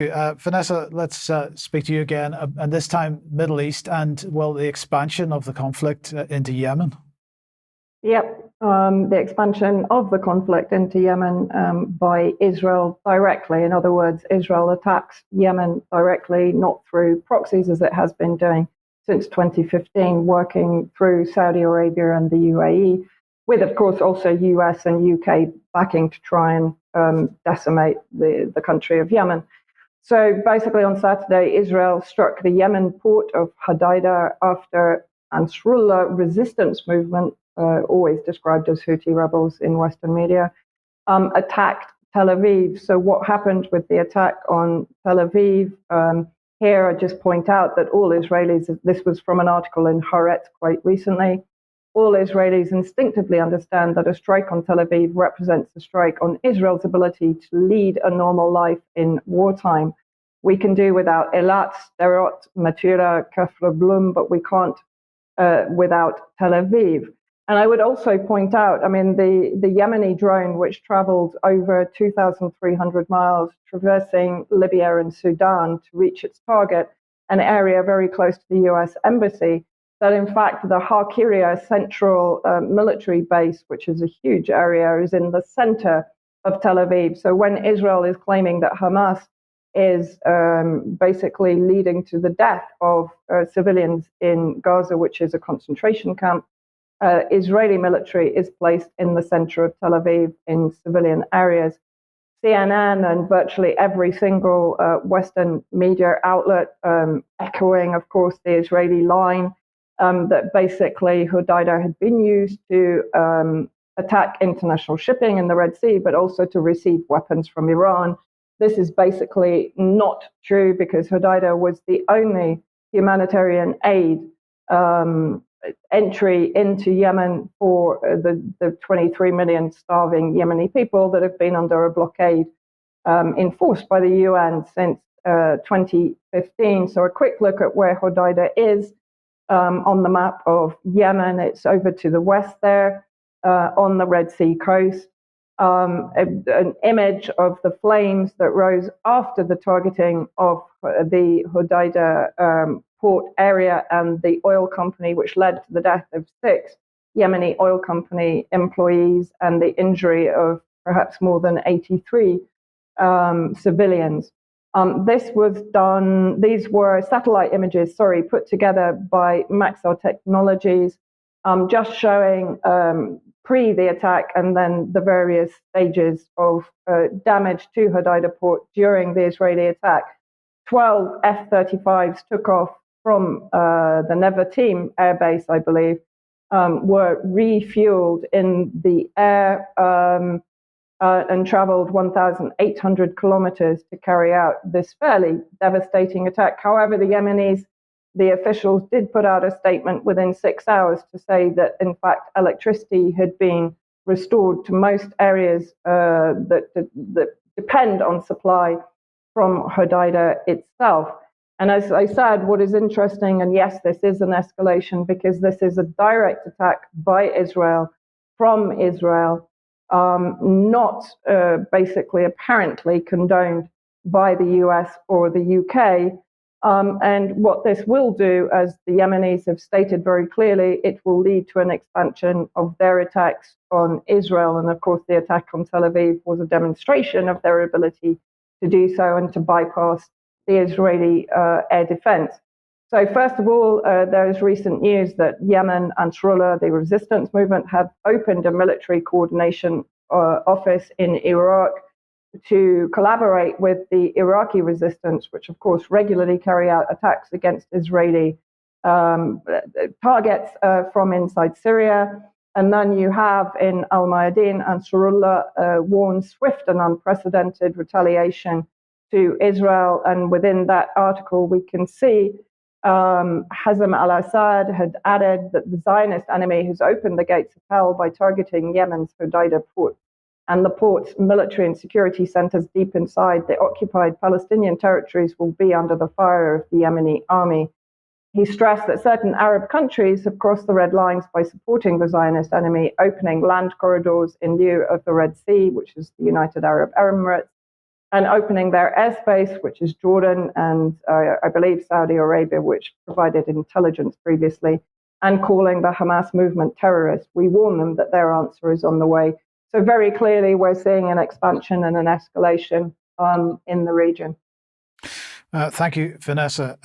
Vanessa, let's speak to you again, and this time Middle East and, well, the expansion of the conflict into Yemen. Yep, the expansion of the conflict into Yemen by Israel directly. In other words, Israel attacks Yemen directly, not through proxies as it has been doing since 2015, working through Saudi Arabia and the UAE, with, of course, also US and UK backing to try and decimate the country of Yemen. So basically on Saturday, Israel struck the Yemen port of Hodeidah after Ansar Allah resistance movement, always described as Houthi rebels in Western media, attacked Tel Aviv. So what happened with the attack on Tel Aviv? Here I just point out that all Israelis, this was from an article in Haaretz quite recently, all Israelis instinctively understand that a strike on Tel Aviv represents a strike on Israel's ability to lead a normal life in wartime. We can do without Eilat, Sderot, Matura, Kafr Blum, but we can't without Tel Aviv. And I would also point out, I mean, the Yemeni drone, which traveled over 2,300 miles, traversing Libya and Sudan to reach its target, an area very close to the US embassy, that in fact the Haaretz central military base, which is a huge area, is in the center of Tel Aviv. So when Israel is claiming that Hamas is basically leading to the death of civilians in Gaza, which is a concentration camp, Israeli military is placed in the center of Tel Aviv in civilian areas. CNN and virtually every single Western media outlet echoing, of course, the Israeli line that basically Hodeidah had been used to attack international shipping in the Red Sea, but also to receive weapons from Iran. This is basically not true because Hodeidah was the only humanitarian aid entry into Yemen for the 23 million starving Yemeni people that have been under a blockade enforced by the UN since 2015. So a quick look at where Hodeidah is on the map of Yemen. It's over to the west there on the Red Sea coast. An image of the flames that rose after the targeting of the Hodeidah port area and the oil company, which led to the death of 6 Yemeni oil company employees and the injury of perhaps more than 83 civilians. This was done, these were satellite images, put together by Maxar Technologies, just showing pre the attack and then the various stages of damage to Hodeidah port during the Israeli attack. 12 F-35s took off from the Nevatim airbase, I believe, were refueled in the air and traveled 1,800 kilometers to carry out this fairly devastating attack. However, the Yemenis, the officials did put out a statement within 6 hours to say that, in fact, electricity had been restored to most areas that depend on supply from Hodeidah itself. And as I said, what is interesting, and yes, this is an escalation because this is a direct attack by Israel, from Israel, not basically apparently condoned by the US or the UK. And what this will do, as the Yemenis have stated very clearly, it will lead to an expansion of their attacks on Israel. And of course, the attack on Tel Aviv was a demonstration of their ability to do so and to bypass the Israeli air defense. So first of all, there is recent news that Yemen, Ansar Allah, the resistance movement, have opened a military coordination office in Iraq to collaborate with the Iraqi resistance, which of course regularly carry out attacks against Israeli targets from inside Syria. And then you have in Mayadeen, Ansar Allah warned swift and unprecedented retaliation to Israel. And within that article, we can see Hazem al-Assad had added that the Zionist enemy has opened the gates of hell by targeting Yemen's Hodeidah port and the port's military and security centers deep inside the occupied Palestinian territories will be under the fire of the Yemeni army. He stressed that certain Arab countries have crossed the red lines by supporting the Zionist enemy, opening land corridors in lieu of the Red Sea, which is the United Arab Emirates, and opening their airspace, which is Jordan and I believe Saudi Arabia, which provided intelligence previously, and calling the Hamas movement terrorist. We warn them that their answer is on the way. So very clearly, we're seeing an expansion and an escalation in the region. Thank you, Vanessa.